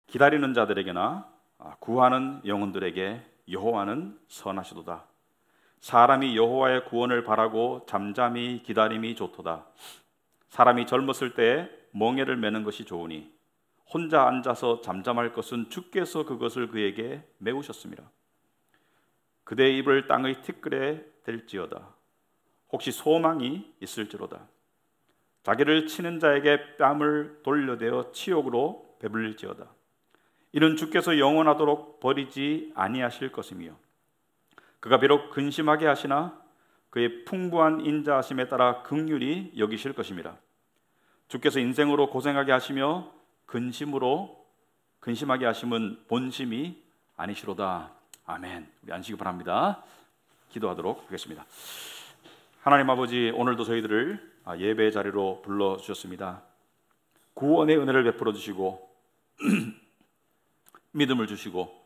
기다리는 자들에게나 구하는 영혼들에게 여호와는 선하시도다. 사람이 여호와의 구원을 바라고 잠잠히 기다림이 좋도다. 사람이 젊었을 때에 멍에를 매는 것이 좋으니 혼자 앉아서 잠잠할 것은 주께서 그것을 그에게 메우셨습니다. 그대의 입을 땅의 티끌에 댈지어다. 혹시 소망이 있을지로다. 자기를 치는 자에게 뺨을 돌려대어 치욕으로 배불릴지어다. 이는 주께서 영원하도록 버리지 아니하실 것이며 그가 비록 근심하게 하시나 그의 풍부한 인자하심에 따라 긍휼히 여기실 것입니다. 주께서 인생으로 고생하게 하시며 근심하게 하심은 본심이 아니시로다. 아멘. 우리 앉으시기 바랍니다. 기도하도록 하겠습니다. 하나님 아버지, 오늘도 저희들을 예배의 자리로 불러주셨습니다. 구원의 은혜를 베풀어 주시고 믿음을 주시고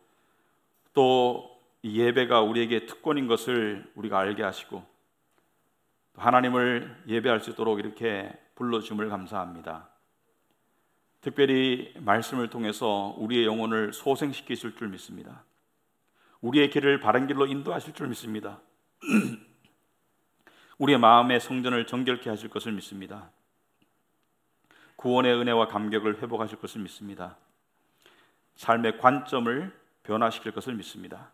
또 이 예배가 우리에게 특권인 것을 우리가 알게 하시고 하나님을 예배할 수 있도록 이렇게 불러주심을 감사합니다. 특별히 말씀을 통해서 우리의 영혼을 소생시키실 줄 믿습니다. 우리의 길을 바른 길로 인도하실 줄 믿습니다. 우리의 마음의 성전을 정결케 하실 것을 믿습니다. 구원의 은혜와 감격을 회복하실 것을 믿습니다. 삶의 관점을 변화시킬 것을 믿습니다.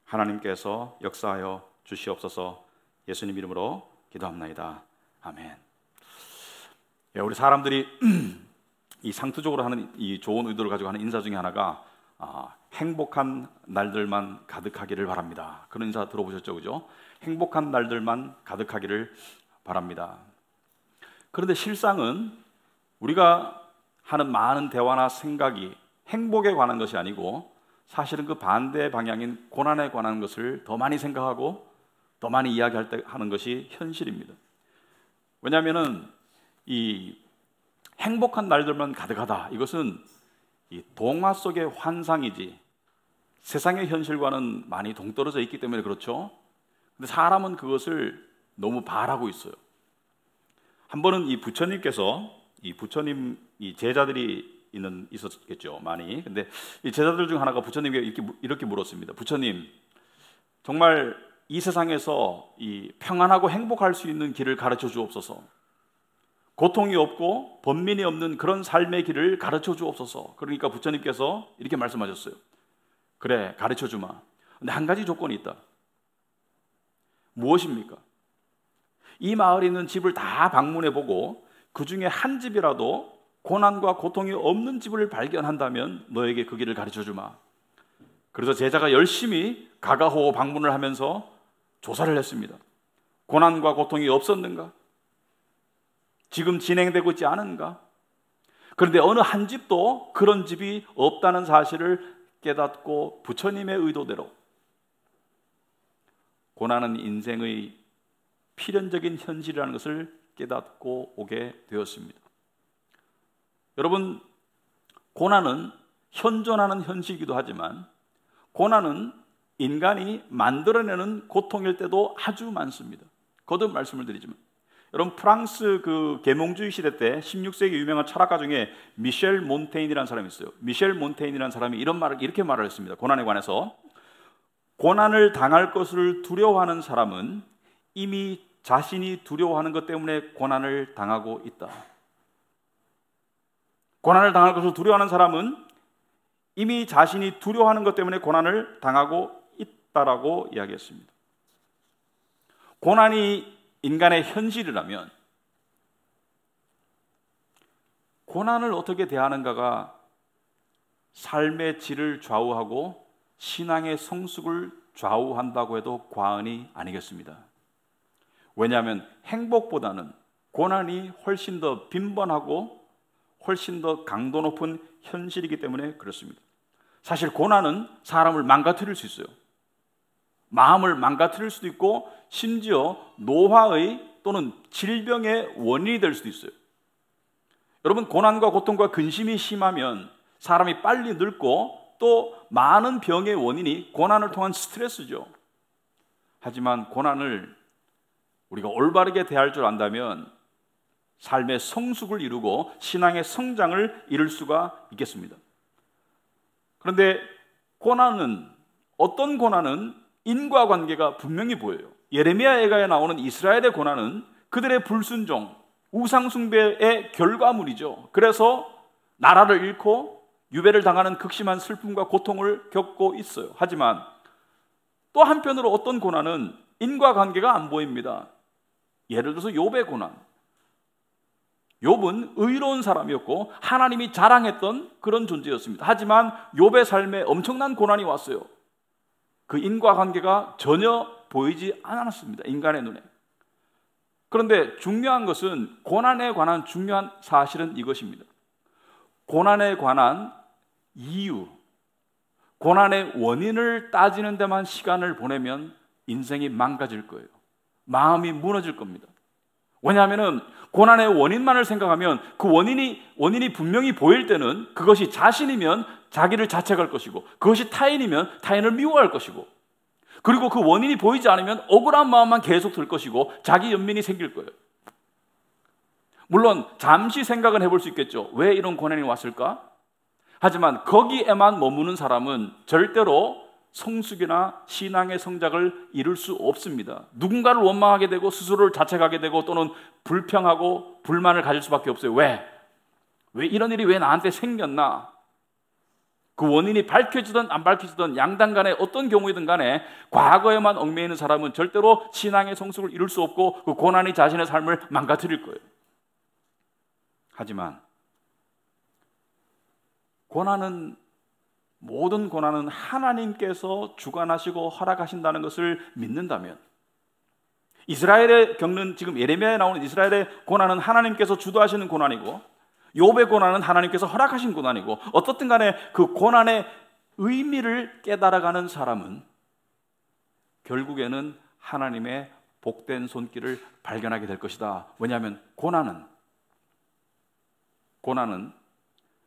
하나님께서 역사하여 주시옵소서. 예수님 이름으로 기도합나이다. 아멘. 우리 사람들이 이 상투적으로 하는 이 좋은 의도를 가지고 하는 인사 중에 하나가 행복한 날들만 가득하기를 바랍니다. 그런 인사 들어보셨죠, 그죠? 행복한 날들만 가득하기를 바랍니다. 그런데 실상은 우리가 하는 많은 대화나 생각이 행복에 관한 것이 아니고 사실은 그 반대 방향인 고난에 관한 것을 더 많이 생각하고 더 많이 이야기할 때 하는 것이 현실입니다. 왜냐하면은 이 행복한 날들만 가득하다, 이것은 이 동화 속의 환상이지 세상의 현실과는 많이 동떨어져 있기 때문에 그렇죠. 근데 사람은 그것을 너무 바라고 있어요. 한 번은 이 부처님께서 이 제자들이 있었겠죠, 많이. 근데 이 제자들 중 하나가 부처님께 이렇게 물었습니다. 부처님, 정말 이 세상에서 이 평안하고 행복할 수 있는 길을 가르쳐 주옵소서. 고통이 없고 번민이 없는 그런 삶의 길을 가르쳐 주옵소서. 그러니까 부처님께서 이렇게 말씀하셨어요. 그래, 가르쳐 주마. 근데 한 가지 조건이 있다. 무엇입니까? 이 마을에 있는 집을 다 방문해 보고 그 중에 한 집이라도 고난과 고통이 없는 집을 발견한다면 너에게 그 길을 가르쳐 주마. 그래서 제자가 열심히 가가호 방문을 하면서 조사를 했습니다. 고난과 고통이 없었는가? 지금 진행되고 있지 않은가? 그런데 어느 한 집도 그런 집이 없다는 사실을 깨닫고 부처님의 의도대로 고난은 인생의 필연적인 현실이라는 것을 깨닫고 오게 되었습니다. 여러분, 고난은 현존하는 현실이기도 하지만 고난은 인간이 만들어내는 고통일 때도 아주 많습니다. 거듭 말씀을 드리지만 여러분, 프랑스 그 계몽주의 시대 때 16세기 유명한 철학가 중에 미셸 몬테인이라는 사람이 있어요. 미셸 몬테인이라는 사람이 이렇게 말을 했습니다. 고난에 관해서 고난을 당할 것을 두려워하는 사람은 이미 자신이 두려워하는 것 때문에 고난을 당하고 있다. 고난을 당할 것을 두려워하는 사람은 이미 자신이 두려워하는 것 때문에 고난을 당하고 있다라고 이야기했습니다. 고난이 인간의 현실이라면 고난을 어떻게 대하는가가 삶의 질을 좌우하고 신앙의 성숙을 좌우한다고 해도 과언이 아니겠습니다. 왜냐하면 행복보다는 고난이 훨씬 더 빈번하고 훨씬 더 강도 높은 현실이기 때문에 그렇습니다. 사실 고난은 사람을 망가뜨릴 수 있어요. 마음을 망가뜨릴 수도 있고 심지어 노화의 또는 질병의 원인이 될 수도 있어요. 여러분, 고난과 고통과 근심이 심하면 사람이 빨리 늙고 또 많은 병의 원인이 고난을 통한 스트레스죠. 하지만 고난을 우리가 올바르게 대할 줄 안다면 삶의 성숙을 이루고 신앙의 성장을 이룰 수가 있겠습니다. 그런데 고난은, 어떤 고난은 인과관계가 분명히 보여요. 예레미야 애가에 나오는 이스라엘의 고난은 그들의 불순종, 우상숭배의 결과물이죠. 그래서 나라를 잃고 유배를 당하는 극심한 슬픔과 고통을 겪고 있어요. 하지만 또 한편으로 어떤 고난은 인과관계가 안 보입니다. 예를 들어서 욥의 고난. 욥은 의로운 사람이었고 하나님이 자랑했던 그런 존재였습니다. 하지만 욥의 삶에 엄청난 고난이 왔어요. 그 인과관계가 전혀 보이지 않았습니다. 인간의 눈에. 그런데 중요한 것은, 고난에 관한 중요한 사실은 이것입니다. 고난에 관한 이유, 고난의 원인을 따지는 데만 시간을 보내면 인생이 망가질 거예요. 마음이 무너질 겁니다. 왜냐하면 고난의 원인만을 생각하면 그 원인이 분명히 보일 때는 그것이 자신이면 자기를 자책할 것이고, 그것이 타인이면 타인을 미워할 것이고, 그리고 그 원인이 보이지 않으면 억울한 마음만 계속 들 것이고 자기 연민이 생길 거예요. 물론 잠시 생각은 해볼 수 있겠죠. 왜 이런 고난이 왔을까? 하지만 거기에만 머무는 사람은 절대로 성숙이나 신앙의 성장을 이룰 수 없습니다. 누군가를 원망하게 되고 스스로를 자책하게 되고 또는 불평하고 불만을 가질 수밖에 없어요. 왜 이런 일이 왜 나한테 생겼나? 그 원인이 밝혀지든 안 밝혀지든 양당 간에 어떤 경우이든 간에 과거에만 얽매여 있는 사람은 절대로 신앙의 성숙을 이룰 수 없고 그 고난이 자신의 삶을 망가뜨릴 거예요. 하지만 모든 고난은 하나님께서 주관하시고 허락하신다는 것을 믿는다면, 이스라엘에 겪는, 지금 예레미야에 나오는 이스라엘의 고난은 하나님께서 주도하시는 고난이고 욥의 고난은 하나님께서 허락하신 고난이고, 어떻든 간에 그 고난의 의미를 깨달아가는 사람은 결국에는 하나님의 복된 손길을 발견하게 될 것이다. 왜냐하면 고난은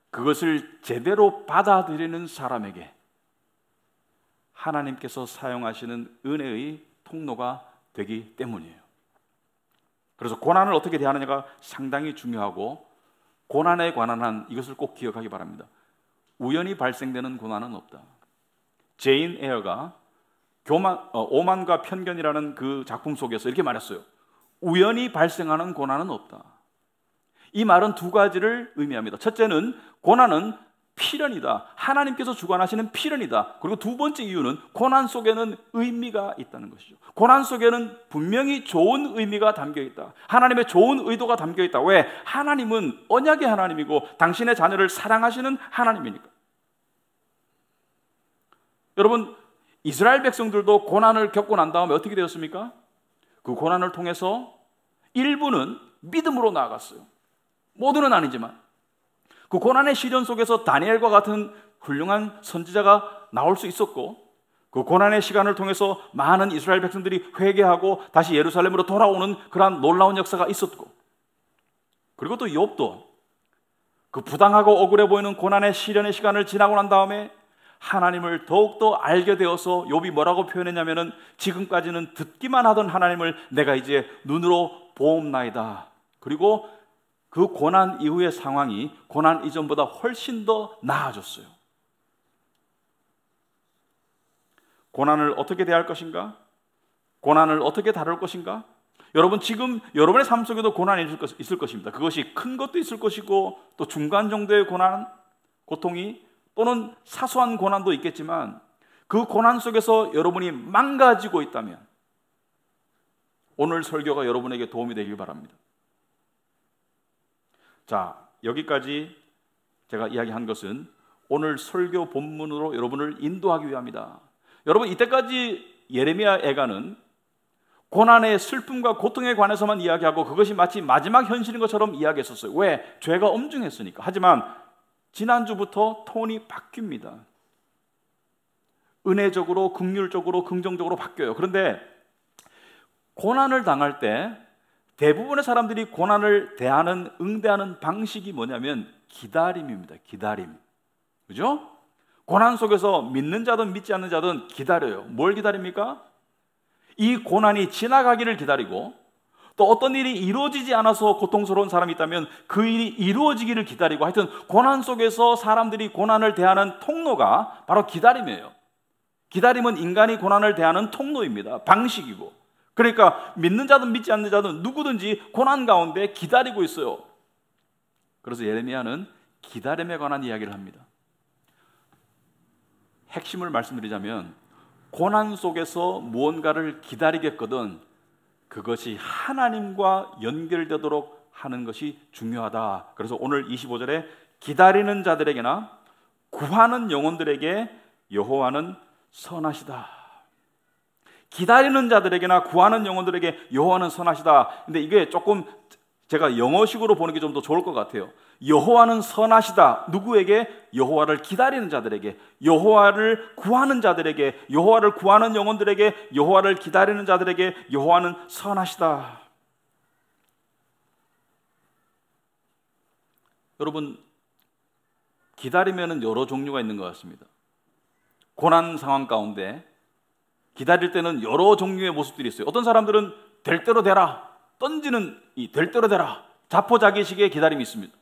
그것을 제대로 받아들이는 사람에게 하나님께서 사용하시는 은혜의 통로가 되기 때문이에요. 그래서 고난을 어떻게 대하느냐가 상당히 중요하고, 고난에 관한 한 이것을 꼭 기억하기 바랍니다. 우연히 발생되는 고난은 없다. 제인 에어가 오만과 편견이라는 그 작품 속에서 이렇게 말했어요. 우연히 발생하는 고난은 없다. 이 말은 두 가지를 의미합니다. 첫째는 고난은 필연이다. 하나님께서 주관하시는 필연이다. 그리고 두 번째 이유는 고난 속에는 의미가 있다는 것이죠. 고난 속에는 분명히 좋은 의미가 담겨 있다. 하나님의 좋은 의도가 담겨 있다. 왜? 하나님은 언약의 하나님이고 당신의 자녀를 사랑하시는 하나님이니까. 여러분, 이스라엘 백성들도 고난을 겪고 난 다음에 어떻게 되었습니까? 그 고난을 통해서 일부는 믿음으로 나아갔어요. 모두는 아니지만 그 고난의 시련 속에서 다니엘과 같은 훌륭한 선지자가 나올 수 있었고, 그 고난의 시간을 통해서 많은 이스라엘 백성들이 회개하고 다시 예루살렘으로 돌아오는 그러한 놀라운 역사가 있었고, 그리고 또 욥도 그 부당하고 억울해 보이는 고난의 시련의 시간을 지나고 난 다음에 하나님을 더욱더 알게 되어서 욥이 뭐라고 표현했냐면은, 지금까지는 듣기만 하던 하나님을 내가 이제 눈으로 보옵나이다. 그리고 그 고난 이후의 상황이 고난 이전보다 훨씬 더 나아졌어요. 고난을 어떻게 대할 것인가? 고난을 어떻게 다룰 것인가? 여러분, 지금 여러분의 삶 속에도 고난이 있을 것입니다. 그것이 큰 것도 있을 것이고 또 중간 정도의 고난, 고통이, 또는 사소한 고난도 있겠지만, 그 고난 속에서 여러분이 망가지고 있다면 오늘 설교가 여러분에게 도움이 되길 바랍니다. 자, 여기까지 제가 이야기한 것은 오늘 설교 본문으로 여러분을 인도하기 위함이다. 여러분, 이때까지 예레미야 애가는 고난의 슬픔과 고통에 관해서만 이야기하고 그것이 마치 마지막 현실인 것처럼 이야기했었어요. 왜? 죄가 엄중했으니까. 하지만 지난주부터 톤이 바뀝니다. 은혜적으로, 긍휼적으로, 긍정적으로 바뀌어요. 그런데 고난을 당할 때 대부분의 사람들이 고난을 응대하는 방식이 뭐냐면 기다림입니다. 기다림. 그죠? 고난 속에서 믿는 자든 믿지 않는 자든 기다려요. 뭘 기다립니까? 이 고난이 지나가기를 기다리고, 또 어떤 일이 이루어지지 않아서 고통스러운 사람이 있다면 그 일이 이루어지기를 기다리고, 하여튼 고난 속에서 사람들이 고난을 대하는 통로가 바로 기다림이에요. 기다림은 인간이 고난을 대하는 통로입니다. 방식이고. 그러니까 믿는 자든 믿지 않는 자든 누구든지 고난 가운데 기다리고 있어요. 그래서 예레미야는 기다림에 관한 이야기를 합니다. 핵심을 말씀드리자면 고난 속에서 무언가를 기다리겠거든 그것이 하나님과 연결되도록 하는 것이 중요하다. 그래서 오늘 25절에 기다리는 자들에게나 구하는 영혼들에게 여호와는 선하시다. 기다리는 자들에게나 구하는 영혼들에게 여호와는 선하시다. 근데 이게 조금 제가 영어식으로 보는 게 좀 더 좋을 것 같아요. 여호와는 선하시다. 누구에게? 여호와를 기다리는 자들에게, 여호와를 구하는 자들에게, 여호와를 구하는 영혼들에게, 여호와를 기다리는 자들에게 여호와는 선하시다. 여러분, 기다리면은 여러 종류가 있는 것 같습니다. 고난 상황 가운데 기다릴 때는 여러 종류의 모습들이 있어요. 어떤 사람들은 될 대로 되라, 던지는 이 될 대로 되라, 자포자기식의 기다림이 있습니다.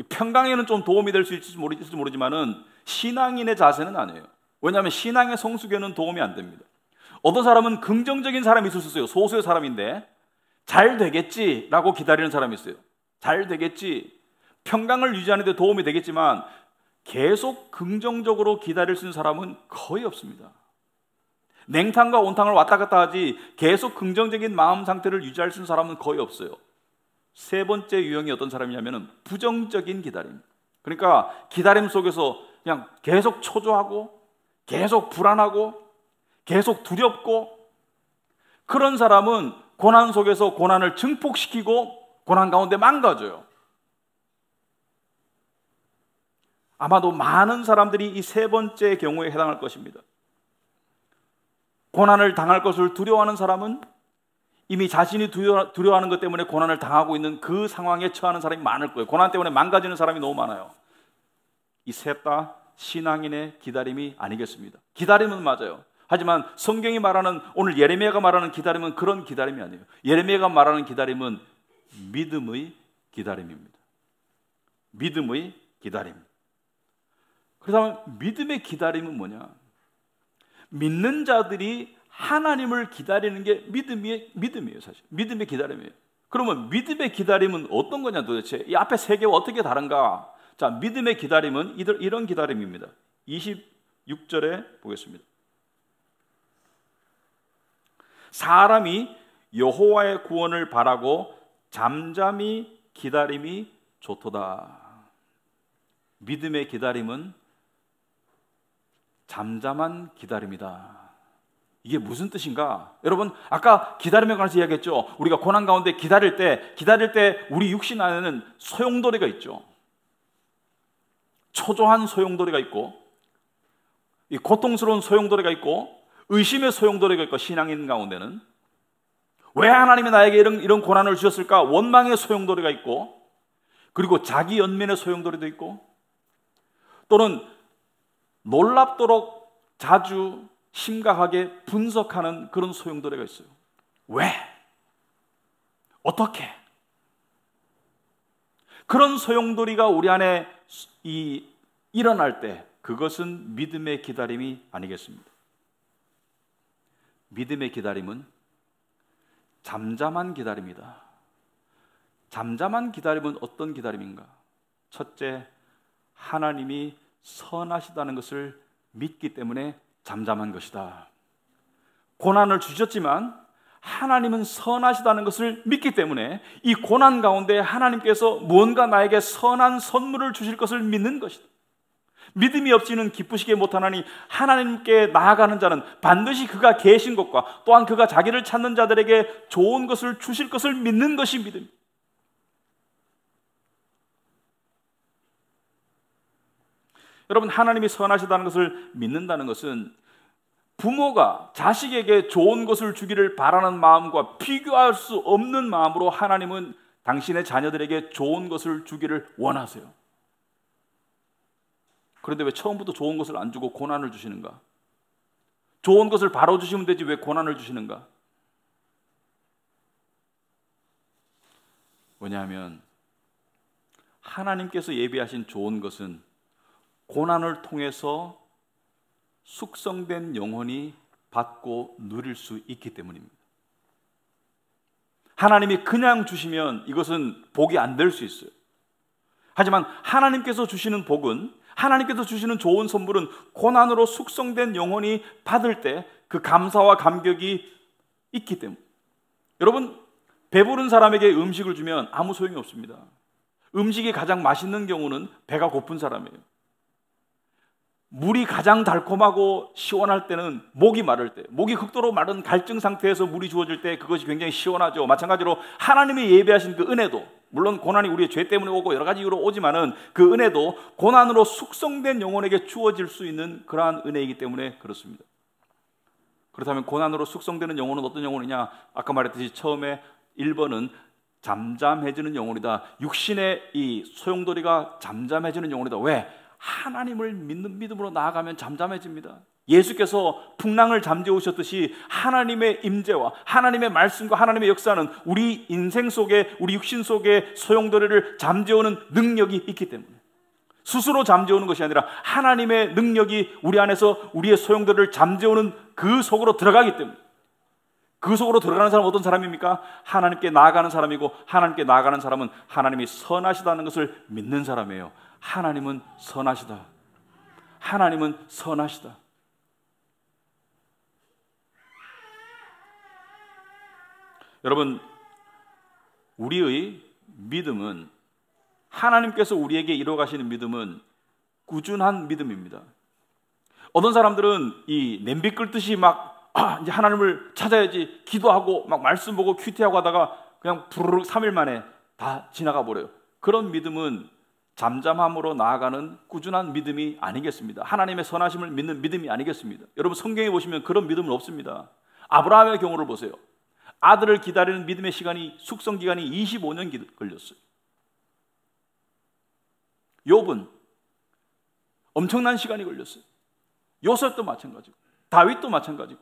평강에는 좀 도움이 될 수 있을지 모르지만은 신앙인의 자세는 아니에요. 왜냐하면 신앙의 성숙에는 도움이 안 됩니다. 어떤 사람은 긍정적인 사람이 있을 수 있어요. 소수의 사람인데 잘 되겠지라고 기다리는 사람이 있어요. 잘 되겠지, 평강을 유지하는 데 도움이 되겠지만 계속 긍정적으로 기다릴 수 있는 사람은 거의 없습니다. 냉탕과 온탕을 왔다 갔다 하지 계속 긍정적인 마음 상태를 유지할 수 있는 사람은 거의 없어요. 세 번째 유형이 어떤 사람이냐면 부정적인 기다림. 그러니까 기다림 속에서 그냥 계속 초조하고 계속 불안하고 계속 두렵고, 그런 사람은 고난 속에서 고난을 증폭시키고 고난 가운데 망가져요. 아마도 많은 사람들이 이 세 번째 경우에 해당할 것입니다. 고난을 당할 것을 두려워하는 사람은 이미 자신이 두려워하는 것 때문에 고난을 당하고 있는 그 상황에 처하는 사람이 많을 거예요. 고난 때문에 망가지는 사람이 너무 많아요. 이 셋 다 신앙인의 기다림이 아니겠습니다. 기다림은 맞아요. 하지만 성경이 말하는, 오늘 예레미야가 말하는 기다림은 그런 기다림이 아니에요. 예레미야가 말하는 기다림은 믿음의 기다림입니다. 믿음의 기다림. 그렇다면 믿음의 기다림은 뭐냐? 믿는 자들이 하나님을 기다리는 게 믿음이에요, 사실. 믿음의 기다림이에요. 그러면 믿음의 기다림은 어떤 거냐 도대체? 이 앞에 세 개와 어떻게 다른가? 자, 믿음의 기다림은 이런 기다림입니다. 26절에 보겠습니다. 사람이 여호와의 구원을 바라고 잠잠히 기다림이 좋도다. 믿음의 기다림은 잠잠한 기다림이다. 이게 무슨 뜻인가? 여러분, 아까 기다림에 관해서 이야기했죠. 우리가 고난 가운데 기다릴 때 우리 육신 안에는 소용돌이가 있죠. 초조한 소용돌이가 있고, 이 고통스러운 소용돌이가 있고, 의심의 소용돌이가 있고, 신앙인 가운데는 왜 하나님이 나에게 이런 고난을 주셨을까? 원망의 소용돌이가 있고, 그리고 자기 연민의 소용돌이도 있고, 또는 놀랍도록 자주 심각하게 분석하는 그런 소용돌이가 있어요. 왜? 어떻게? 그런 소용돌이가 우리 안에 일어날 때 그것은 믿음의 기다림이 아니겠습니다. 믿음의 기다림은 잠잠한 기다림이다. 잠잠한 기다림은 어떤 기다림인가? 첫째, 하나님이 선하시다는 것을 믿기 때문에 잠잠한 것이다. 고난을 주셨지만 하나님은 선하시다는 것을 믿기 때문에 이 고난 가운데 하나님께서 무언가 나에게 선한 선물을 주실 것을 믿는 것이다. 믿음이 없이는 기쁘시게 못하나니 하나님께 나아가는 자는 반드시 그가 계신 것과 또한 그가 자기를 찾는 자들에게 좋은 것을 주실 것을 믿는 것이 믿음입니다. 여러분, 하나님이 선하시다는 것을 믿는다는 것은 부모가 자식에게 좋은 것을 주기를 바라는 마음과 비교할 수 없는 마음으로 하나님은 당신의 자녀들에게 좋은 것을 주기를 원하세요. 그런데 왜 처음부터 좋은 것을 안 주고 고난을 주시는가? 좋은 것을 바로 주시면 되지 왜 고난을 주시는가? 왜냐하면 하나님께서 예비하신 좋은 것은 고난을 통해서 숙성된 영혼이 받고 누릴 수 있기 때문입니다. 하나님이 그냥 주시면 이것은 복이 안 될 수 있어요. 하지만 하나님께서 주시는 복은, 하나님께서 주시는 좋은 선물은 고난으로 숙성된 영혼이 받을 때 그 감사와 감격이 있기 때문에, 여러분, 배부른 사람에게 음식을 주면 아무 소용이 없습니다. 음식이 가장 맛있는 경우는 배가 고픈 사람이에요. 물이 가장 달콤하고 시원할 때는 목이 마를 때, 목이 극도로 마른 갈증 상태에서 물이 주어질 때 그것이 굉장히 시원하죠. 마찬가지로 하나님이 예비하신 그 은혜도, 물론 고난이 우리의 죄 때문에 오고 여러 가지 이유로 오지만은 그 은혜도 고난으로 숙성된 영혼에게 주어질 수 있는 그러한 은혜이기 때문에 그렇습니다. 그렇다면 고난으로 숙성되는 영혼은 어떤 영혼이냐? 아까 말했듯이 처음에 1번은 잠잠해지는 영혼이다. 육신의 이 소용돌이가 잠잠해지는 영혼이다. 왜? 하나님을 믿는 믿음으로 나아가면 잠잠해집니다. 예수께서 풍랑을 잠재우셨듯이 하나님의 임재와 하나님의 말씀과 하나님의 역사는 우리 인생 속에, 우리 육신 속에 소용돌이를 잠재우는 능력이 있기 때문에, 스스로 잠재우는 것이 아니라 하나님의 능력이 우리 안에서 우리의 소용돌이를 잠재우는 그 속으로 들어가기 때문에, 그 속으로 들어가는 사람은 어떤 사람입니까? 하나님께 나아가는 사람이고, 하나님께 나아가는 사람은 하나님이 선하시다는 것을 믿는 사람이에요. 하나님은 선하시다. 하나님은 선하시다. 여러분, 우리의 믿음은, 하나님께서 우리에게 이루어 가시는 믿음은 꾸준한 믿음입니다. 어떤 사람들은 이 냄비 끓듯이 막 이제 하나님을 찾아야지 기도하고 막 말씀 보고 큐티하고 하다가 그냥 부르륵 3일 만에 다 지나가 버려요. 그런 믿음은 잠잠함으로 나아가는 꾸준한 믿음이 아니겠습니다. 하나님의 선하심을 믿는 믿음이 아니겠습니다. 여러분, 성경에 보시면 그런 믿음은 없습니다. 아브라함의 경우를 보세요. 아들을 기다리는 믿음의 시간이, 숙성 기간이 25년 걸렸어요. 욥은 엄청난 시간이 걸렸어요. 요셉도 마찬가지고, 다윗도 마찬가지고.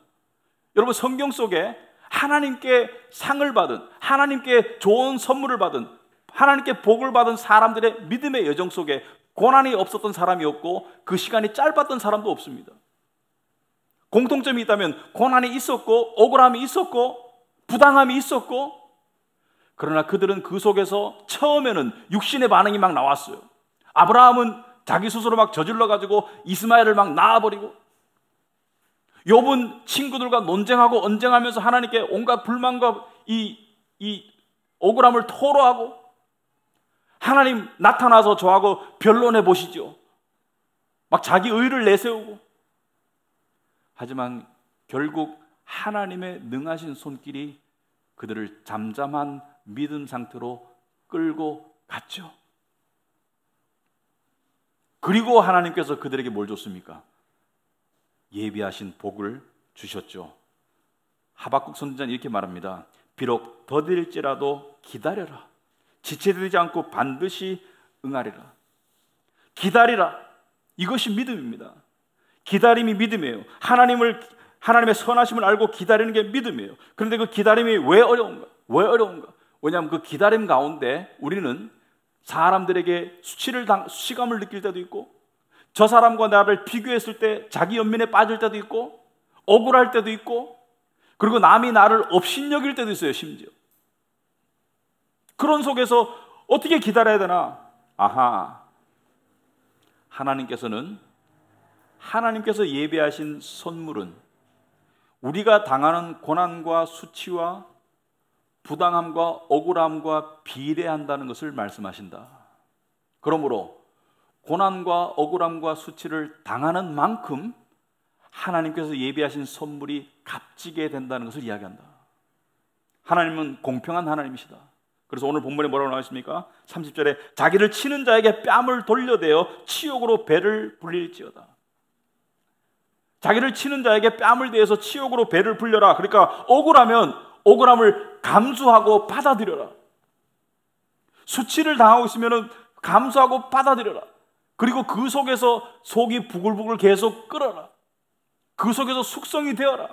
여러분, 성경 속에 하나님께 상을 받은, 하나님께 좋은 선물을 받은, 하나님께 복을 받은 사람들의 믿음의 여정 속에 고난이 없었던 사람이 없고 그 시간이 짧았던 사람도 없습니다. 공통점이 있다면 고난이 있었고 억울함이 있었고 부당함이 있었고, 그러나 그들은 그 속에서 처음에는 육신의 반응이 막 나왔어요. 아브라함은 자기 스스로 막 저질러 가지고 이스마엘을 막 낳아버리고, 욥은 친구들과 논쟁하고 언쟁하면서 하나님께 온갖 불만과 이 억울함을 토로하고, 하나님 나타나서 저하고 변론해 보시죠. 막 자기 의를 내세우고. 하지만 결국 하나님의 능하신 손길이 그들을 잠잠한 믿음 상태로 끌고 갔죠. 그리고 하나님께서 그들에게 뭘 줬습니까? 예비하신 복을 주셨죠. 하박국 선지자는 이렇게 말합니다. 비록 더딜지라도 기다려라. 지체되지 않고 반드시 응하리라. 기다리라. 이것이 믿음입니다. 기다림이 믿음이에요. 하나님의 선하심을 알고 기다리는 게 믿음이에요. 그런데 그 기다림이 왜 어려운가? 왜 어려운가? 왜냐하면 그 기다림 가운데 우리는 사람들에게 수치감을 느낄 때도 있고, 저 사람과 나를 비교했을 때 자기 연민에 빠질 때도 있고, 억울할 때도 있고, 그리고 남이 나를 업신여길 때도 있어요. 심지어 그런 속에서 어떻게 기다려야 되나? 하나님께서 예비하신 선물은 우리가 당하는 고난과 수치와 부당함과 억울함과 비례한다는 것을 말씀하신다. 그러므로 고난과 억울함과 수치를 당하는 만큼 하나님께서 예비하신 선물이 값지게 된다는 것을 이야기한다. 하나님은 공평한 하나님이시다. 그래서 오늘 본문에 뭐라고 나와 있습니까? 30절에 자기를 치는 자에게 뺨을 돌려대어 치욕으로 배를 불릴지어다. 자기를 치는 자에게 뺨을 대어서 치욕으로 배를 불려라. 그러니까 억울하면 억울함을 감수하고 받아들여라. 수치를 당하고 있으면 감수하고 받아들여라. 그리고 그 속에서 속이 부글부글 계속 끓어라. 그 속에서 숙성이 되어라.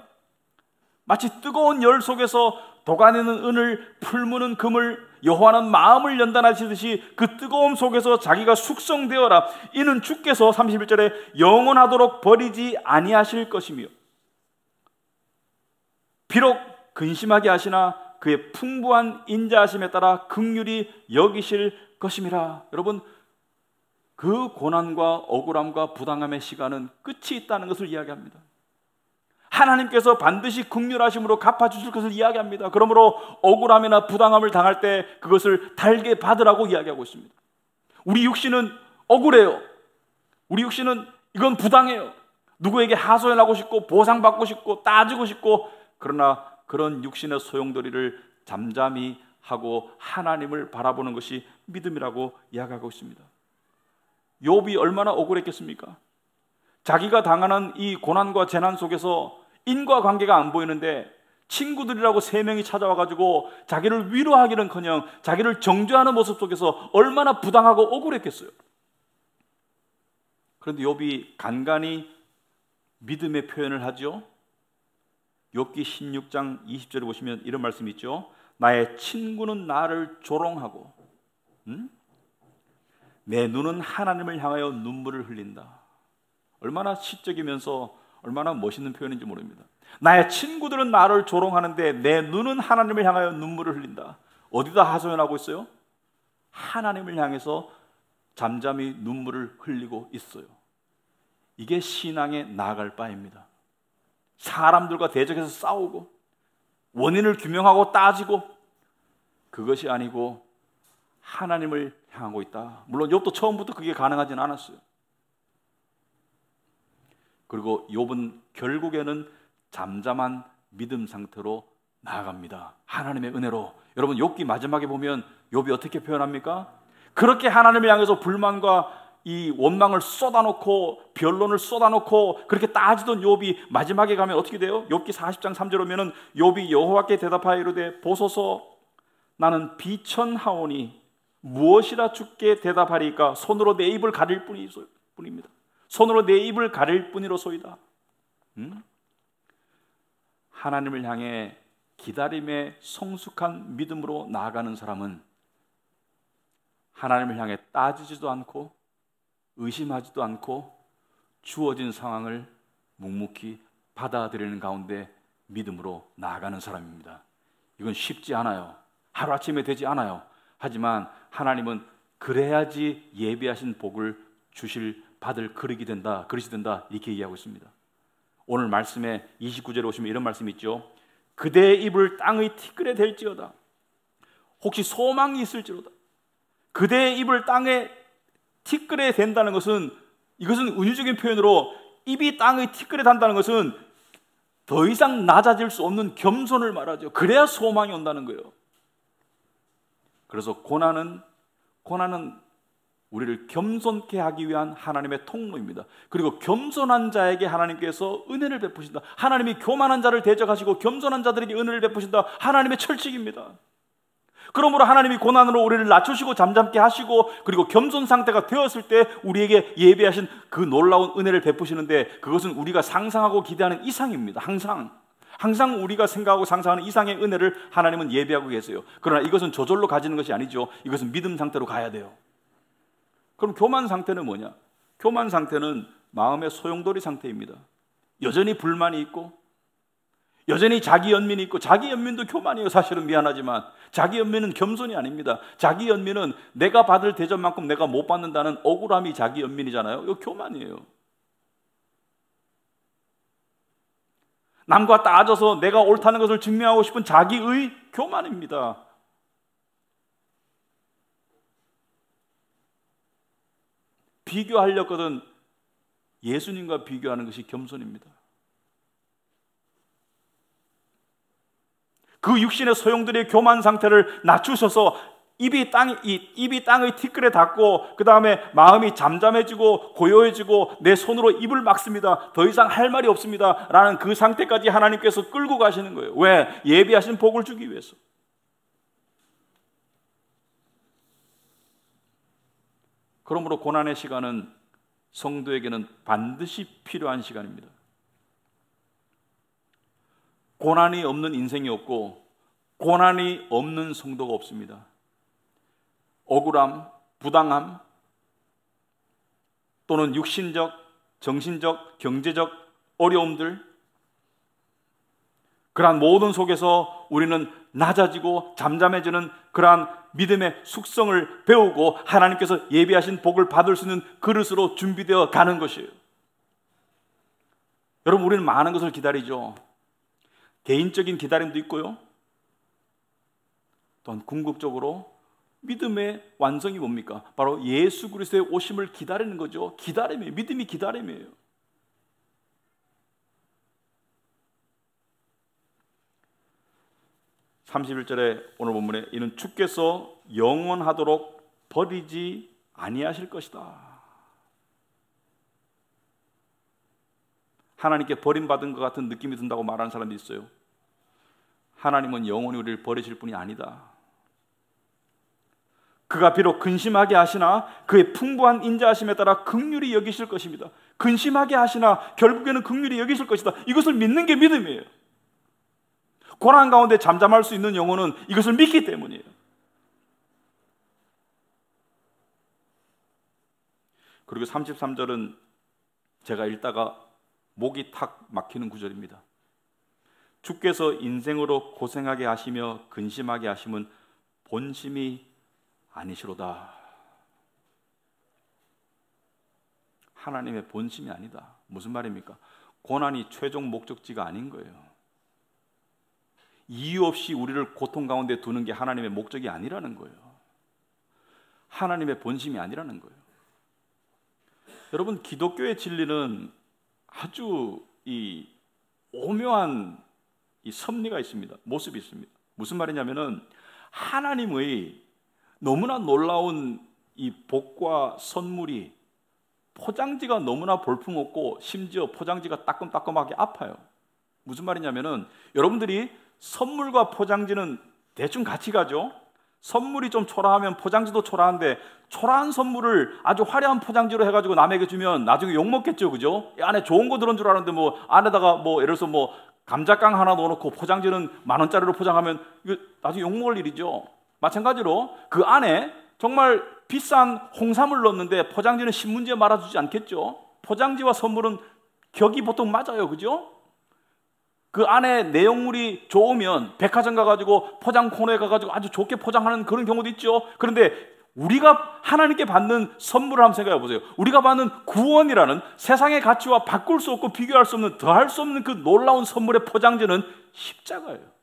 마치 뜨거운 열 속에서 녹아내는 은을, 풀무는 금을 여호와는 마음을 연단하시듯이 그 뜨거움 속에서 자기가 숙성되어라. 이는 주께서 31절에 영원하도록 버리지 아니하실 것이며 비록 근심하게 하시나 그의 풍부한 인자하심에 따라 긍휼히 여기실 것임이라. 여러분, 그 고난과 억울함과 부당함의 시간은 끝이 있다는 것을 이야기합니다. 하나님께서 반드시 긍휼하심으로 갚아주실 것을 이야기합니다. 그러므로 억울함이나 부당함을 당할 때 그것을 달게 받으라고 이야기하고 있습니다. 우리 육신은 억울해요. 우리 육신은 이건 부당해요. 누구에게 하소연하고 싶고 보상받고 싶고 따지고 싶고, 그러나 그런 육신의 소용돌이를 잠잠히 하고 하나님을 바라보는 것이 믿음이라고 이야기하고 있습니다. 욥이 얼마나 억울했겠습니까? 자기가 당하는 이 고난과 재난 속에서 인과관계가 안 보이는데 친구들이라고 3명이 찾아와가지고 자기를 위로하기는커녕 자기를 정죄하는 모습 속에서 얼마나 부당하고 억울했겠어요. 그런데 욥이 간간히 믿음의 표현을 하죠. 욥기 16장 20절에 보시면 이런 말씀이 있죠. 나의 친구는 나를 조롱하고 내 눈은 하나님을 향하여 눈물을 흘린다. 얼마나 시적이면서 얼마나 멋있는 표현인지 모릅니다. 나의 친구들은 나를 조롱하는데 내 눈은 하나님을 향하여 눈물을 흘린다. 어디다 하소연하고 있어요? 하나님을 향해서 잠잠히 눈물을 흘리고 있어요. 이게 신앙에 나아갈 바입니다. 사람들과 대적해서 싸우고 원인을 규명하고 따지고, 그것이 아니고 하나님을 향하고 있다. 물론 욥도 처음부터 그게 가능하지는 않았어요. 그리고 욥은 결국에는 잠잠한 믿음 상태로 나아갑니다. 하나님의 은혜로. 여러분, 욥기 마지막에 보면 욥이 어떻게 표현합니까? 그렇게 하나님을 향해서 불만과 이 원망을 쏟아놓고 변론을 쏟아놓고 그렇게 따지던 욥이 마지막에 가면 어떻게 돼요? 욥기 40장 3절 오면은 욥이 여호와께 대답하여 이르되 보소서 나는 비천하오니 무엇이라 주께 대답하리까? 손으로 내 입을 가릴 뿐입니다. 손으로 내 입을 가릴 뿐이로소이다. 하나님을 향해 기다림의 성숙한 믿음으로 나아가는 사람은 하나님을 향해 따지지도 않고 의심하지도 않고 주어진 상황을 묵묵히 받아들이는 가운데 믿음으로 나아가는 사람입니다. 이건 쉽지 않아요. 하루아침에 되지 않아요. 하지만 하나님은 그래야지 예비하신 복을 받을 그릇이 된다 이렇게 이해하고 있습니다. 오늘 말씀에 29절에 오시면 이런 말씀이 있죠. 그대의 입을 땅의 티끌에 댈지어다. 혹시 소망이 있을지로다. 그대의 입을 땅에 티끌에 댄다는 것은, 이것은 은유적인 표현으로 입이 땅의 티끌에 단다는 것은 더 이상 낮아질 수 없는 겸손을 말하죠. 그래야 소망이 온다는 거예요. 그래서 고난은 우리를 겸손케 하기 위한 하나님의 통로입니다. 그리고 겸손한 자에게 하나님께서 은혜를 베푸신다. 하나님이 교만한 자를 대적하시고 겸손한 자들에게 은혜를 베푸신다. 하나님의 철칙입니다. 그러므로 하나님이 고난으로 우리를 낮추시고 잠잠케 하시고 그리고 겸손 상태가 되었을 때 우리에게 예비하신 그 놀라운 은혜를 베푸시는데, 그것은 우리가 상상하고 기대하는 이상입니다. 항상 우리가 생각하고 상상하는 이상의 은혜를 하나님은 예비하고 계세요. 그러나 이것은 저절로 가지는 것이 아니죠. 이것은 믿음 상태로 가야 돼요. 그럼 교만 상태는 뭐냐? 교만 상태는 마음의 소용돌이 상태입니다. 여전히 불만이 있고 여전히 자기 연민이 있고, 자기 연민도 교만이에요. 사실은 미안하지만 자기 연민은 겸손이 아닙니다. 자기 연민은 내가 받을 대접만큼 내가 못 받는다는 억울함이 자기 연민이잖아요. 이거 교만이에요. 남과 따져서 내가 옳다는 것을 증명하고 싶은 자기의 교만입니다. 비교하려거든 예수님과 비교하는 것이 겸손입니다. 그 육신의 소용돌이의 교만 상태를 낮추셔서 입이 땅의 티끌에 닿고 그 다음에 마음이 잠잠해지고 고요해지고 내 손으로 입을 막습니다. 더 이상 할 말이 없습니다 라는 그 상태까지 하나님께서 끌고 가시는 거예요. 왜? 예비하신 복을 주기 위해서. 그러므로 고난의 시간은 성도에게는 반드시 필요한 시간입니다. 고난이 없는 인생이 없고 고난이 없는 성도가 없습니다. 억울함, 부당함, 또는 육신적, 정신적, 경제적 어려움들, 그러한 모든 속에서 우리는 낮아지고 잠잠해지는 그러한 믿음의 숙성을 배우고 하나님께서 예비하신 복을 받을 수 있는 그릇으로 준비되어 가는 것이에요. 여러분, 우리는 많은 것을 기다리죠. 개인적인 기다림도 있고요, 또한 궁극적으로 믿음의 완성이 뭡니까? 바로 예수 그리스도의 오심을 기다리는 거죠. 기다림이에요. 믿음이 기다림이에요. (31절에) 오늘 본문에 이는 주께서 영원하도록 버리지 아니하실 것이다. 하나님께 버림받은 것 같은 느낌이 든다고 말하는 사람이 있어요. 하나님은 영원히 우리를 버리실 분이 아니다. 그가 비록 근심하게 하시나 그의 풍부한 인자하심에 따라 긍휼히 여기실 것입니다. 근심하게 하시나 결국에는 긍휼히 여기실 것이다. 이것을 믿는 게 믿음이에요. 고난 가운데 잠잠할 수 있는 영혼은 이것을 믿기 때문이에요. 그리고 33절은 제가 읽다가 목이 탁 막히는 구절입니다. 주께서 인생으로 고생하게 하시며 근심하게 하심은 본심이 아니시로다. 하나님의 본심이 아니다. 무슨 말입니까? 고난이 최종 목적지가 아닌 거예요. 이유 없이 우리를 고통 가운데 두는 게 하나님의 목적이 아니라는 거예요. 하나님의 본심이 아니라는 거예요. 여러분, 기독교의 진리는 아주 이 오묘한 이 섭리가 있습니다. 모습이 있습니다. 무슨 말이냐면은 하나님의 너무나 놀라운 이 복과 선물이 포장지가 너무나 볼품없고 심지어 포장지가 따끔따끔하게 아파요. 무슨 말이냐면은 여러분들이 선물과 포장지는 대충 같이 가죠. 선물이 좀 초라하면 포장지도 초라한데 초라한 선물을 아주 화려한 포장지로 해가지고 남에게 주면 나중에 욕먹겠죠, 그죠? 이 안에 좋은 거 들은 줄 알았는데 뭐 안에다가 뭐 예를 들어서 뭐 감자깡 하나 넣어놓고 포장지는 10,000원짜리로 포장하면 이거 나중에 욕먹을 일이죠. 마찬가지로 그 안에 정말 비싼 홍삼을 넣었는데 포장지는 신문지에 말아주지 않겠죠. 포장지와 선물은 격이 보통 맞아요, 그죠? 그 안에 내용물이 좋으면 백화점 가가지고 포장 코너에 가가지고 아주 좋게 포장하는 그런 경우도 있죠. 그런데 우리가 하나님께 받는 선물을 한번 생각해 보세요. 우리가 받는 구원이라는 세상의 가치와 바꿀 수 없고 비교할 수 없는, 더할 수 없는 그 놀라운 선물의 포장지는 십자가예요.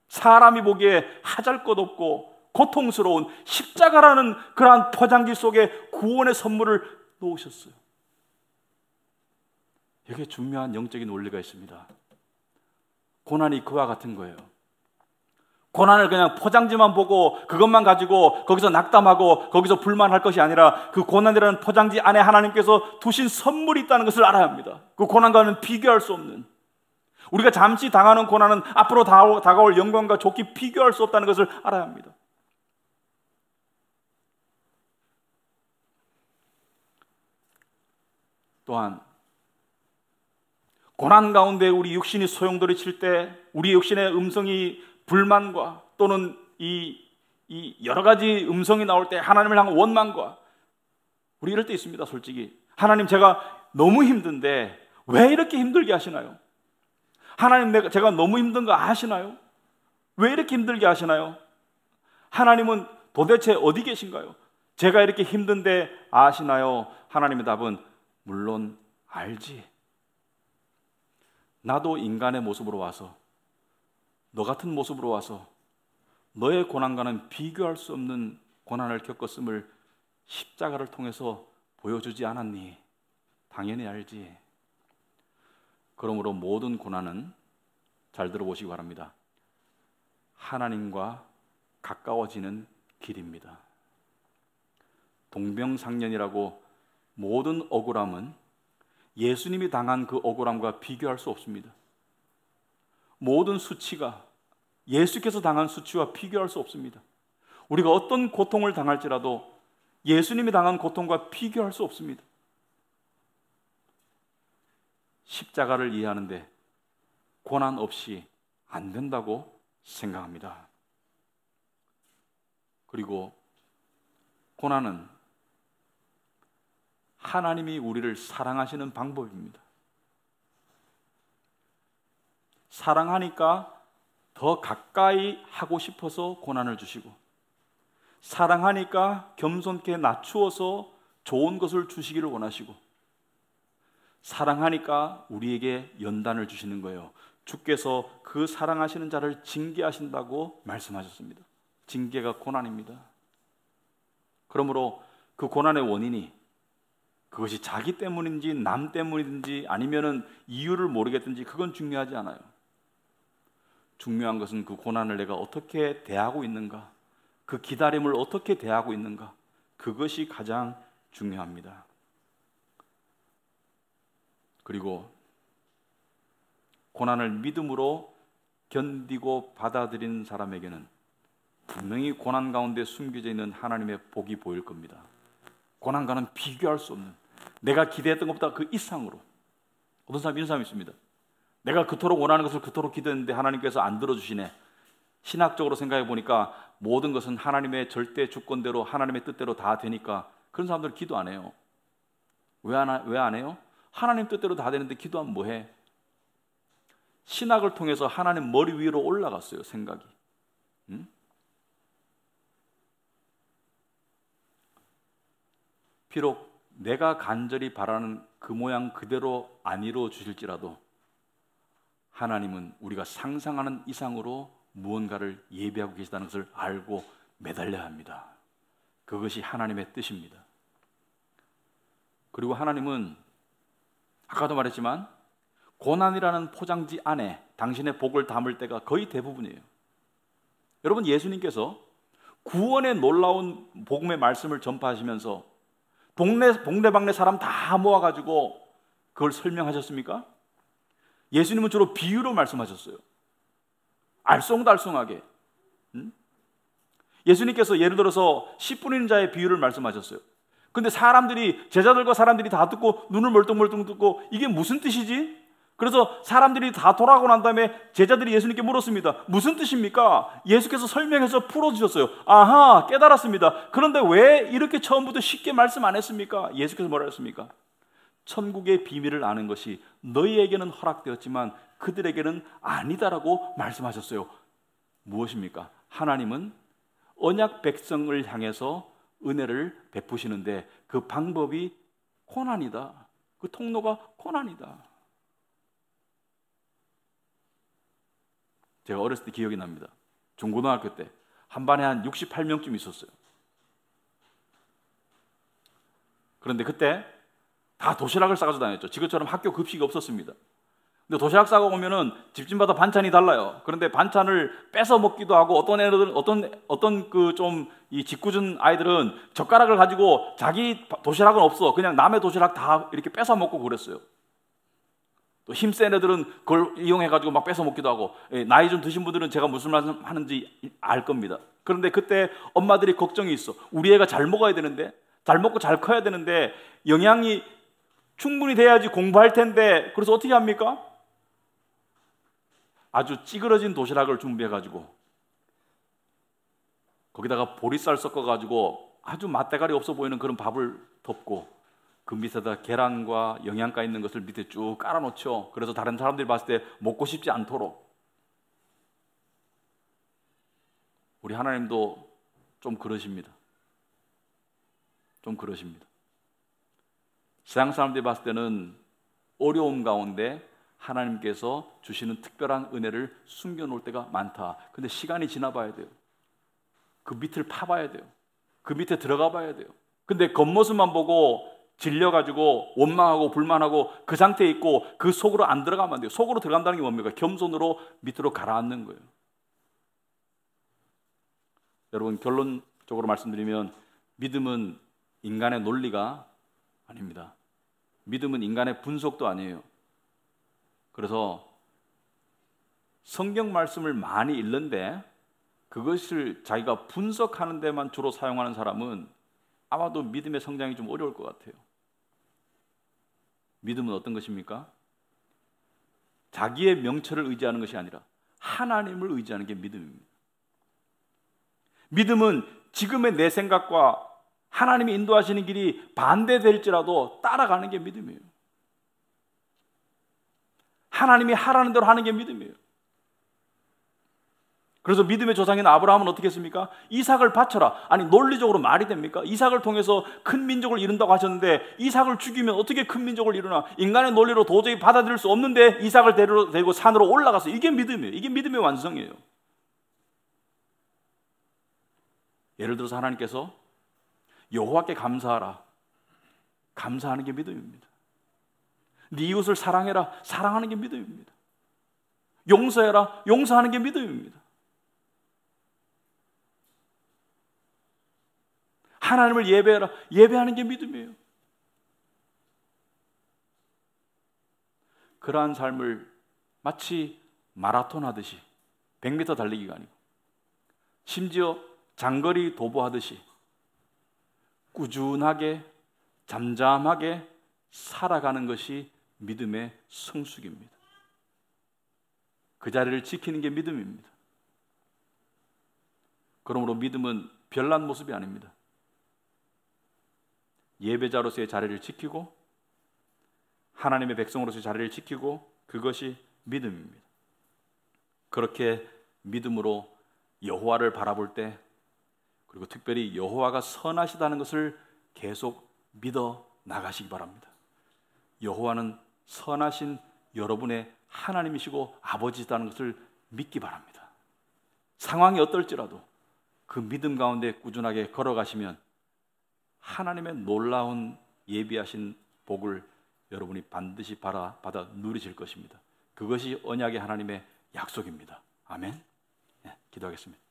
사람이 보기에 하잘것없고 고통스러운 십자가라는 그러한 포장지 속에 구원의 선물을 놓으셨어요. 여기에 중요한 영적인 원리가 있습니다. 고난이 그와 같은 거예요. 고난을 그냥 포장지만 보고 그것만 가지고 거기서 낙담하고 거기서 불만할 것이 아니라 그 고난이라는 포장지 안에 하나님께서 두신 선물이 있다는 것을 알아야 합니다. 그 고난과는 비교할 수 없는, 우리가 잠시 당하는 고난은 앞으로 다가올 영광과 좋게 비교할 수 없다는 것을 알아야 합니다. 또한 고난 가운데 우리 육신이 소용돌이 칠 때 우리 육신의 음성이 불만과 또는 이 여러 가지 음성이 나올 때 하나님을 향한 원망과, 우리 이럴 때 있습니다. 솔직히 하나님, 제가 너무 힘든데 왜 이렇게 힘들게 하시나요? 하나님, 제가 너무 힘든 거 아시나요? 왜 이렇게 힘들게 하시나요? 하나님은 도대체 어디 계신가요? 제가 이렇게 힘든데 아시나요? 하나님의 답은 물론 알지. 나도 인간의 모습으로 와서, 너 같은 모습으로 와서 너의 고난과는 비교할 수 없는 고난을 겪었음을 십자가를 통해서 보여주지 않았니? 당연히 알지. 그러므로 모든 고난은, 잘 들어보시기 바랍니다, 하나님과 가까워지는 길입니다. 동병상련이라고 모든 억울함은 예수님이 당한 그 억울함과 비교할 수 없습니다. 모든 수치가 예수께서 당한 수치와 비교할 수 없습니다. 우리가 어떤 고통을 당할지라도 예수님이 당한 고통과 비교할 수 없습니다. 십자가를 이해하는데 고난 없이 안 된다고 생각합니다. 그리고 고난은 하나님이 우리를 사랑하시는 방법입니다. 사랑하니까 더 가까이 하고 싶어서 고난을 주시고, 사랑하니까 겸손케 낮추어서 좋은 것을 주시기를 원하시고, 사랑하니까 우리에게 연단을 주시는 거예요. 주께서 그 사랑하시는 자를 징계하신다고 말씀하셨습니다. 징계가 고난입니다. 그러므로 그 고난의 원인이 그것이 자기 때문인지 남 때문인지 아니면은 이유를 모르겠든지 그건 중요하지 않아요. 중요한 것은 그 고난을 내가 어떻게 대하고 있는가, 그 기다림을 어떻게 대하고 있는가, 그것이 가장 중요합니다. 그리고 고난을 믿음으로 견디고 받아들인 사람에게는 분명히 고난 가운데 숨겨져 있는 하나님의 복이 보일 겁니다. 고난과는 비교할 수 없는, 내가 기대했던 것보다 그 이상으로. 어떤 사람 이런 사람이 있습니다. 내가 그토록 원하는 것을 그토록 기도했는데 하나님께서 안 들어주시네. 신학적으로 생각해 보니까 모든 것은 하나님의 절대 주권대로 하나님의 뜻대로 다 되니까 그런 사람들 기도 안 해요. 왜 안 해요? 하나님 뜻대로 다 되는데 기도하면 뭐해? 신학을 통해서 하나님 머리 위로 올라갔어요, 생각이. 비록 내가 간절히 바라는 그 모양 그대로 안 이루어 주실지라도 하나님은 우리가 상상하는 이상으로 무언가를 예비하고 계시다는 것을 알고 매달려야 합니다. 그것이 하나님의 뜻입니다. 그리고 하나님은 아까도 말했지만 고난이라는 포장지 안에 당신의 복을 담을 때가 거의 대부분이에요. 여러분, 예수님께서 구원의 놀라운 복음의 말씀을 전파하시면서 동네방네 사람 다 모아가지고 그걸 설명하셨습니까? 예수님은 주로 비유로 말씀하셨어요. 알쏭달쏭하게. 예수님께서 예를 들어서 씨 뿌리는 자의 비유를 말씀하셨어요. 근데 제자들과 사람들이 다 듣고 눈을 멀뚱멀뚱 듣고 이게 무슨 뜻이지? 그래서 사람들이 다 돌아가고 난 다음에 제자들이 예수님께 물었습니다. 무슨 뜻입니까? 예수께서 설명해서 풀어주셨어요. 아하, 깨달았습니다. 그런데 왜 이렇게 처음부터 쉽게 말씀 안 했습니까? 예수께서 뭐라 했습니까? 천국의 비밀을 아는 것이 너희에게는 허락되었지만 그들에게는 아니다라고 말씀하셨어요. 무엇입니까? 하나님은 언약 백성을 향해서 은혜를 베푸시는데 그 방법이 고난이다. 그 통로가 고난이다. 제가 어렸을 때 기억이 납니다. 중고등학교 때 한 반에 한 68명쯤 있었어요. 그런데 그때 다 도시락을 싸가지고 다녔죠. 지금처럼 학교 급식이 없었습니다. 근데 도시락 싸고 오면은 집집마다 반찬이 달라요. 그런데 반찬을 뺏어 먹기도 하고 어떤 애들은 어떤 그 좀 이 짓궂은 아이들은 젓가락을 가지고 자기 도시락은 없어. 그냥 남의 도시락 다 이렇게 뺏어 먹고 그랬어요. 또 힘센 애들은 그걸 이용해가지고 막 뺏어 먹기도 하고, 나이 좀 드신 분들은 제가 무슨 말씀 하는지 알 겁니다. 그런데 그때 엄마들이 걱정이 있어. 우리 애가 잘 먹어야 되는데, 잘 먹고 잘 커야 되는데 영양이 충분히 돼야지 공부할 텐데, 그래서 어떻게 합니까? 아주 찌그러진 도시락을 준비해가지고 거기다가 보리쌀 섞어가지고 아주 맛대가리 없어 보이는 그런 밥을 덮고 그 밑에다 계란과 영양가 있는 것을 밑에 쭉 깔아놓죠. 그래서 다른 사람들이 봤을 때 먹고 싶지 않도록. 우리 하나님도 좀 그러십니다. 좀 그러십니다. 세상 사람들이 봤을 때는 어려움 가운데 하나님께서 주시는 특별한 은혜를 숨겨놓을 때가 많다. 근데 시간이 지나봐야 돼요. 그 밑을 파봐야 돼요. 그 밑에 들어가 봐야 돼요. 근데 겉모습만 보고 질려가지고 원망하고 불만하고 그 상태에 있고 그 속으로 안 들어가면 안 돼요. 속으로 들어간다는 게 뭡니까? 겸손으로 밑으로 가라앉는 거예요. 여러분, 결론적으로 말씀드리면 믿음은 인간의 논리가 아닙니다. 믿음은 인간의 분석도 아니에요. 그래서 성경 말씀을 많이 읽는데 그것을 자기가 분석하는 데만 주로 사용하는 사람은 아마도 믿음의 성장이 좀 어려울 것 같아요. 믿음은 어떤 것입니까? 자기의 명철을 의지하는 것이 아니라 하나님을 의지하는 게 믿음입니다. 믿음은 지금의 내 생각과 하나님이 인도하시는 길이 반대될지라도 따라가는 게 믿음이에요. 하나님이 하라는 대로 하는 게 믿음이에요. 그래서 믿음의 조상인 아브라함은 어떻게 했습니까? 이삭을 바쳐라. 아니, 논리적으로 말이 됩니까? 이삭을 통해서 큰 민족을 이룬다고 하셨는데 이삭을 죽이면 어떻게 큰 민족을 이루나? 인간의 논리로 도저히 받아들일 수 없는데 이삭을 데리고 산으로 올라가서, 이게 믿음이에요. 이게 믿음의 완성이에요. 예를 들어서 하나님께서 여호와께 감사하라. 감사하는 게 믿음입니다. 네 이웃을 사랑해라. 사랑하는 게 믿음입니다. 용서해라. 용서하는 게 믿음입니다. 하나님을 예배해라. 예배하는 게 믿음이에요. 그러한 삶을 마치 마라톤 하듯이 100m 달리기가 아니고 심지어 장거리 도보하듯이 꾸준하게 잠잠하게 살아가는 것이 믿음의 성숙입니다. 그 자리를 지키는 게 믿음입니다. 그러므로 믿음은 별난 모습이 아닙니다. 예배자로서의 자리를 지키고 하나님의 백성으로서의 자리를 지키고, 그것이 믿음입니다. 그렇게 믿음으로 여호와를 바라볼 때, 그리고 특별히 여호와가 선하시다는 것을 계속 믿어 나가시기 바랍니다. 여호와는 선하신 여러분의 하나님이시고 아버지시다는 것을 믿기 바랍니다. 상황이 어떨지라도 그 믿음 가운데 꾸준하게 걸어가시면 하나님의 놀라운 예비하신 복을 여러분이 반드시 받아 누리실 것입니다. 그것이 언약의 하나님의 약속입니다. 아멘. 네, 기도하겠습니다.